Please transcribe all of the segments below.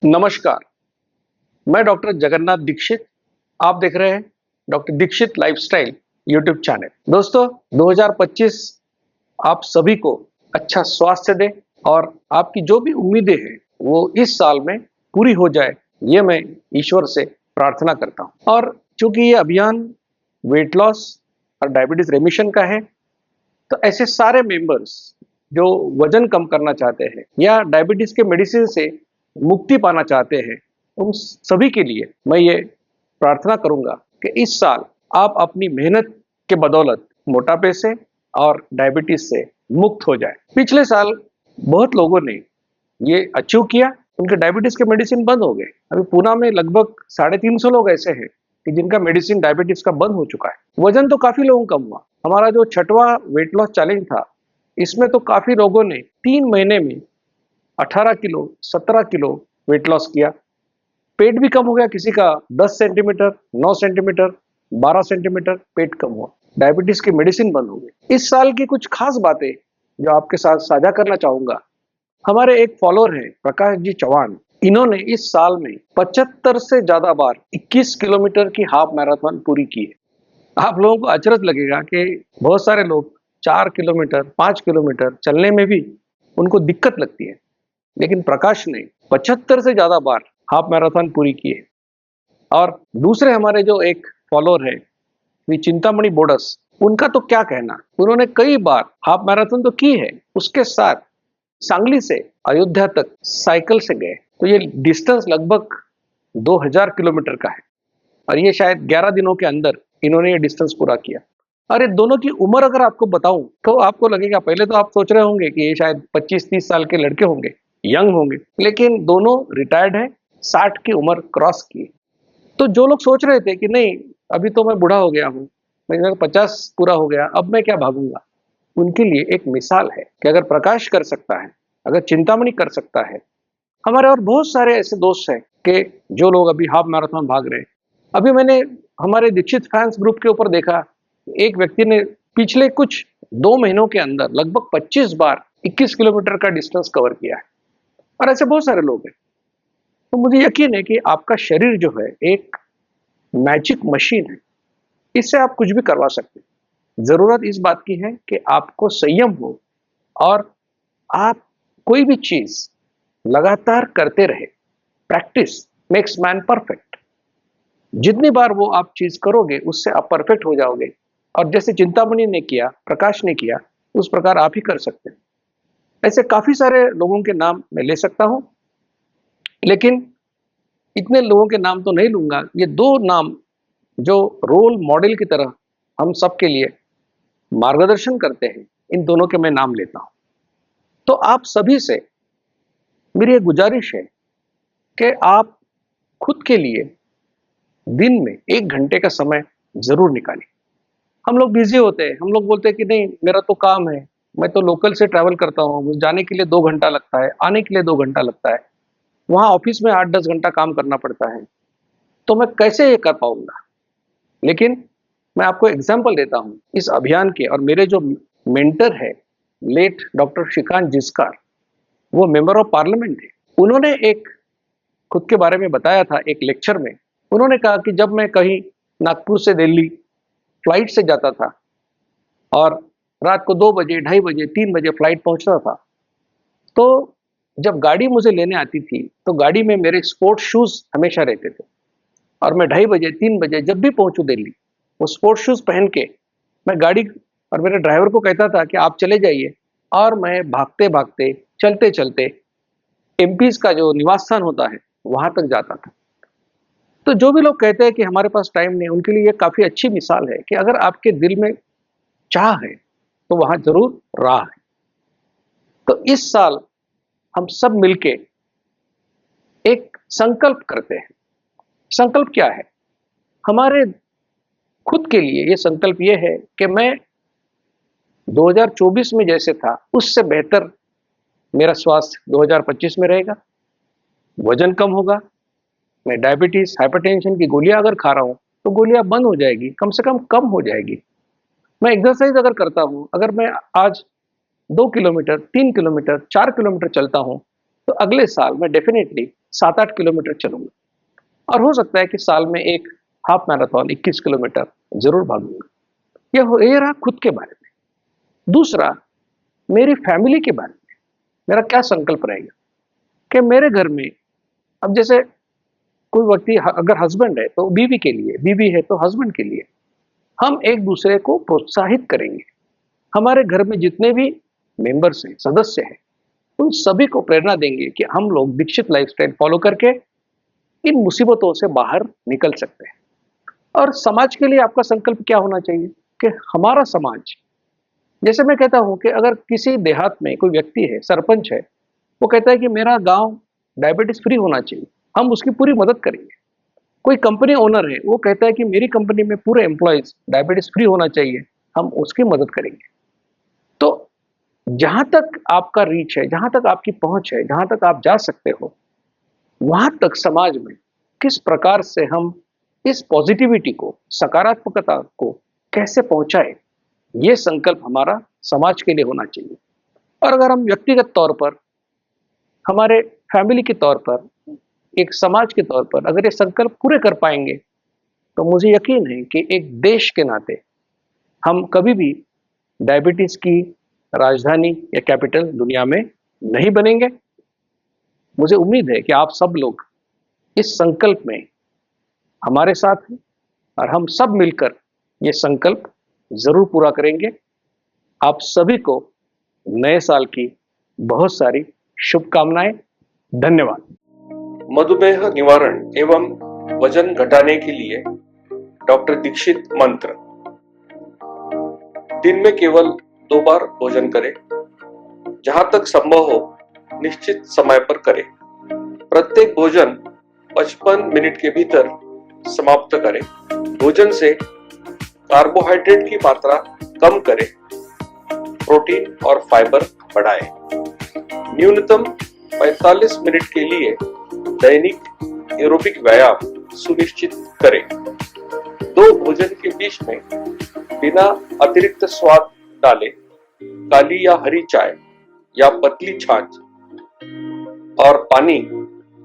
नमस्कार, मैं डॉक्टर जगन्नाथ दीक्षित। आप देख रहे हैं doctor Dikshit lifestyle YouTube channel. दोस्तों, 2025 आप सभी को अच्छा स्वास्थ्य दे और आपकी जो भी उम्मीदें हैं वो इस साल में पूरी हो जाए, ये मैं ईश्वर से प्रार्थना करता हूँ। और चूंकि ये अभियान वेट लॉस और डायबिटीज रेमिशन का है, तो ऐसे सारे मेंबर्स जो वजन कम करना चाहते हैं या डायबिटीज के मेडिसिन से मुक्ति पाना चाहते हैं, उन सभी के लिए मैं ये प्रार्थना करूंगा कि इस साल आप अपनी मेहनत के बदौलत मोटापे से और डायबिटीज से मुक्त हो जाए। पिछले साल बहुत लोगों ने ये अचीव किया, उनके डायबिटीज के मेडिसिन बंद हो गए। अभी पूना में लगभग 350 लोग ऐसे हैं कि जिनका मेडिसिन डायबिटीज का बंद हो चुका है। वजन तो काफी लोगों का कम हुआ। हमारा जो 6वां वेट लॉस चैलेंज था, इसमें तो काफी लोगों ने 3 महीने में 18 किलो 17 किलो वेट लॉस किया। पेट भी कम हो गया, किसी का 10 सेंटीमीटर 9 सेंटीमीटर 12 सेंटीमीटर पेट कम हुआ। डायबिटीज की मेडिसिन बंद हो गई। इस साल की कुछ खास बातें जो आपके साथ साझा करना चाहूंगा। हमारे एक फॉलोअर हैं प्रकाश जी चौहान, इन्होंने इस साल में 75 से ज्यादा बार 21 किलोमीटर की हाफ मैराथन पूरी की है। आप लोगों को अचरज लगेगा कि बहुत सारे लोग 4 किलोमीटर 5 किलोमीटर चलने में भी उनको दिक्कत लगती है, लेकिन प्रकाश ने 75 से ज्यादा बार हाफ मैराथन पूरी की है। और दूसरे हमारे जो एक फॉलोअर है चिंतामणि बोडस, उनका तो क्या कहना, उन्होंने कई बार हाफ मैराथन तो की है, उसके साथ सांगली से अयोध्या तक साइकिल से गए। तो ये डिस्टेंस लगभग 2000 किलोमीटर का है और ये शायद 11 दिनों के अंदर इन्होंने ये डिस्टेंस पूरा किया। और ये दोनों की उम्र अगर आपको बताऊं तो आपको लगेगा, पहले तो आप सोच रहे होंगे कि ये शायद 25-30 साल के लड़के होंगे, यंग होंगे, लेकिन दोनों रिटायर्ड है, 60 की उम्र क्रॉस की। तो जो लोग सोच रहे थे कि नहीं अभी तो मैं बूढ़ा हो गया हूँ, मेरा 50 पूरा हो गया, अब मैं क्या भागूंगा, उनके लिए एक मिसाल है कि अगर प्रकाश कर सकता है, अगर चिंतामणि कर सकता है, हमारे और बहुत सारे ऐसे दोस्त हैं कि जो लोग अभी हाफ मैराथन भाग रहे हैं। अभी मैंने हमारे दीक्षित फैंस ग्रुप के ऊपर देखा, एक व्यक्ति ने पिछले कुछ 2 महीनों के अंदर लगभग 25 बार 21 किलोमीटर का डिस्टेंस कवर किया है। और ऐसे बहुत सारे लोग हैं। तो मुझे यकीन है कि आपका शरीर जो है एक मैजिक मशीन है, इससे आप कुछ भी करवा सकते हैं। जरूरत इस बात की है कि आपको संयम हो और आप कोई भी चीज लगातार करते रहे। Practice makes man perfect. जितनी बार वो आप चीज करोगे उससे आप परफेक्ट हो जाओगे। और जैसे चिंतामणि ने किया, प्रकाश ने किया, उस प्रकार आप ही कर सकते हैं। ऐसे काफी सारे लोगों के नाम मैं ले सकता हूं, लेकिन इतने लोगों के नाम तो नहीं लूंगा। ये 2 नाम जो रोल मॉडल की तरह हम सबके लिए मार्गदर्शन करते हैं, इन दोनों के मैं नाम लेता हूं। तो आप सभी से मेरी एक गुजारिश है कि आप खुद के लिए दिन में 1 घंटे का समय जरूर निकालें। हम लोग बिजी होते हैं, हम लोग बोलते हैं कि नहीं मेरा तो काम है, मैं तो लोकल से ट्रैवल करता हूँ, मुझे जाने के लिए 2 घंटा लगता है, आने के लिए 2 घंटा लगता है, वहां ऑफिस में 8-10 घंटा काम करना पड़ता है, तो मैं कैसे ये कर पाऊंगा। लेकिन मैं आपको एग्जाम्पल देता हूँ इस अभियान के। और मेरे जो मेंटर है लेट डॉक्टर श्रीकांत जिस्कार, वो मेंबर ऑफ पार्लियामेंट है। उन्होंने एक खुद के बारे में बताया था एक लेक्चर में। उन्होंने कहा कि जब मैं कहीं नागपुर से दिल्ली फ्लाइट से जाता था और रात को 2 बजे 2:30 बजे 3 बजे फ्लाइट पहुंचता था, तो जब गाड़ी मुझे लेने आती थी तो गाड़ी में मेरे स्पोर्ट्स शूज हमेशा रहते थे। और मैं 2:30 बजे 3 बजे जब भी पहुंचू दिल्ली, वो स्पोर्ट्स शूज पहन के मैं गाड़ी और मेरे ड्राइवर को कहता था कि आप चले जाइए, और मैं भागते भागते चलते चलते एमपीज का जो निवास स्थान होता है वहां तक जाता था। तो जो भी लोग कहते हैं कि हमारे पास टाइम नहीं, उनके लिए ये काफी अच्छी मिसाल है कि अगर आपके दिल में चाह है तो वहां जरूर राह है। तो इस साल हम सब मिलके एक संकल्प करते हैं। संकल्प क्या है हमारे खुद के लिए? ये संकल्प ये है कि मैं 2024 में जैसे था उससे बेहतर मेरा स्वास्थ्य 2025 में रहेगा। वजन कम होगा, मैं डायबिटीज हाइपरटेंशन की गोलियां अगर खा रहा हूं तो गोलियां बंद हो जाएगी, कम से कम हो जाएगी। मैं एक्सरसाइज अगर करता हूं, अगर मैं आज 2 किलोमीटर 3 किलोमीटर 4 किलोमीटर चलता हूं, तो अगले साल मैं डेफिनेटली 7-8 किलोमीटर चलूंगा और हो सकता है कि साल में एक हाफ मैराथन 21 किलोमीटर जरूर भागूंगा। ये रहा खुद के बारे में। दूसरा, मेरी फैमिली के बारे में मेरा क्या संकल्प रहेगा कि मेरे घर में, अब जैसे कोई व्यक्ति अगर हस्बैंड है तो बीवी के लिए, बीवी है तो हस्बैंड के लिए, हम एक दूसरे को प्रोत्साहित करेंगे। हमारे घर में जितने भी मेंबर्स हैं, सदस्य हैं, उन सभी को प्रेरणा देंगे कि हम लोग दीक्षित लाइफस्टाइल फॉलो करके इन मुसीबतों से बाहर निकल सकते हैं। और समाज के लिए आपका संकल्प क्या होना चाहिए कि हमारा समाज, जैसे मैं कहता हूं कि अगर किसी देहात में कोई व्यक्ति है, सरपंच है, वो कहता है कि मेरा गांव डायबिटीज फ्री होना चाहिए, हम उसकी पूरी मदद करेंगे। कोई कंपनी ओनर है, वो कहता है कि मेरी कंपनी में पूरे एम्प्लॉयज डायबिटीज फ्री होना चाहिए, हम उसकी मदद करेंगे। तो जहां तक आपका रीच है, जहां तक आपकी पहुंच है, जहां तक आप जा सकते हो, वहां तक समाज में किस प्रकार से हम इस पॉजिटिविटी को, सकारात्मकता को कैसे पहुंचाए, ये संकल्प हमारा समाज के लिए होना चाहिए। और अगर हम व्यक्तिगत तौर पर, हमारे फैमिली के तौर पर, एक समाज के तौर पर अगर ये संकल्प पूरे कर पाएंगे, तो मुझे यकीन है कि एक देश के नाते हम कभी भी डायबिटीज की राजधानी या कैपिटल दुनिया में नहीं बनेंगे। मुझे उम्मीद है कि आप सब लोग इस संकल्प में हमारे साथ हैं और हम सब मिलकर ये संकल्प जरूर पूरा करेंगे। आप सभी को नए साल की बहुत सारी शुभकामनाएं। धन्यवाद। मधुमेह निवारण एवं वजन घटाने के लिए डॉक्टर दीक्षित मंत्र। दिन में केवल 2 बार भोजन करें। जहां तक संभव हो निश्चित समय पर करें। प्रत्येक भोजन 55 मिनट के भीतर समाप्त करें। भोजन से कार्बोहाइड्रेट की मात्रा कम करें। प्रोटीन और फाइबर बढ़ाएं। न्यूनतम 45 मिनट के लिए दैनिक एरोबिक व्यायाम सुनिश्चित करें। 2 भोजन के बीच में बिना अतिरिक्त स्वाद डाले काली या हरी चाय या पतली छाछ और पानी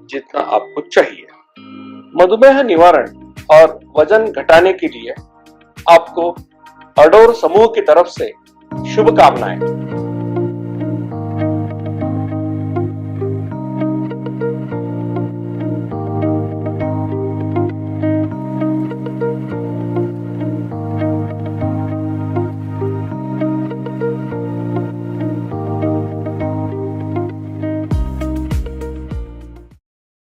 जितना आपको चाहिए। मधुमेह निवारण और वजन घटाने के लिए आपको अडोर समूह की तरफ से शुभकामनाएं।